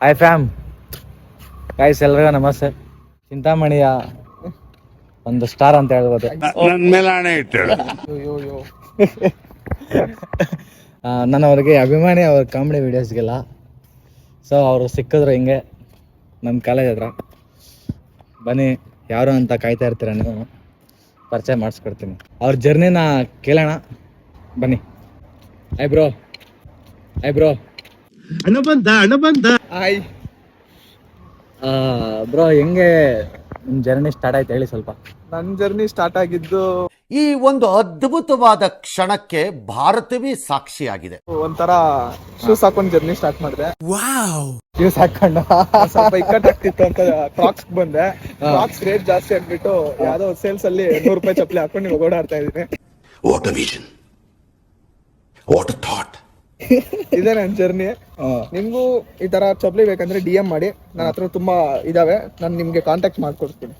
Hi fam guys, ಎಲ್ರಿಗೂ ನಮಸ್ತೆ. ಚಿಂತಾಮಣಿಯ ಒಂದು ಸ್ಟಾರ್ ಅಂತ ಹೇಳ್ಬೋದು. ನನ್ನ ಮೇಲೆ ಆಣೆ ಇಟ್ಟಳು. ನಾನು ಅವ್ರಿಗೆ ಅಭಿಮಾನಿ, ಅವ್ರ ಕಾಮಿಡಿ ವಿಡಿಯೋಸ್ಗೆಲ್ಲ. ಸೊ ಅವರು ಸಿಕ್ಕಿದ್ರು ಹಿಂಗೆ ನಮ್ಮ ಕಾಲೇಜ್ ಹತ್ರ. ಬನ್ನಿ, ಯಾರು ಅಂತ ಕಾಯ್ತಾ ಇರ್ತೀರ ನೀವು, ಪರಿಚಯ ಮಾಡಿಸ್ಕೊಡ್ತೀನಿ. ಅವ್ರ ಜರ್ನಿನ ಕೇಳೋಣ ಬನ್ನಿ. Hi bro. ಹಣ ಬಂದ ಹಾಯ್ ಬ್ರೋ, ಹೆಂಗೆ ನಿಮ್ಮ ಜರ್ನಿ ಸ್ಟಾರ್ಟ್ ಆಯ್ತು ಹೇಳಿ ಸ್ವಲ್ಪ. ನನ್ನ ಜರ್ನಿ ಸ್ಟಾರ್ಟ್ ಆಗಿದ್ದು ಈ ಒಂದು ಅದ್ಭುತವಾದ ಕ್ಷಣಕ್ಕೆ ಭಾರತವೇ ಸಾಕ್ಷಿಯಾಗಿದೆ. ಒಂಥರ ಶೂಸ್ ಹಾಕೊಂಡು ಜರ್ನಿ ಸ್ಟಾರ್ಟ್ ಮಾಡಿದೆ. ಯೂಸ್ ಹಾಕೊಂಡು ಸ್ವಲ್ಪ ಇಕ್ಕಟ್ಟಾಗ್ತಿತ್ತು ಅಂತ ಕ್ರಾಕ್ಸ್ ಬಂದೆ. ಕ್ರಾಕ್ಸ್ ರೇಟ್ ಜಾಸ್ತಿ ಆಗ್ಬಿಟ್ಟು ಯಾವ್ದೋ ಸೇಲ್ಸ್ ಅಲ್ಲಿ 100 ರೂಪಾಯಿ ಚಪ್ಪಲಿ ಹಾಕೊಂಡು ನೀವು ಓಡಾಡ್ತಾ ಇದೀನಿ. What a vision, what a thought. ಇದೇ ನನ್ನ ಜರ್ನಿ. ನಿಮ್ಗೂ ಈ ತರ ಚಪ್ಪಲಿ ಬೇಕಂದ್ರೆ DM ಮಾಡಿ, ನನ್ನ ಹತ್ರ ತುಂಬಾ ಇದಾವೆ, ನಾನು ನಿಮ್ಗೆ ಕಾಂಟ್ಯಾಕ್ಟ್ ಮಾಡ್ಕೊಡ್ತೀನಿ.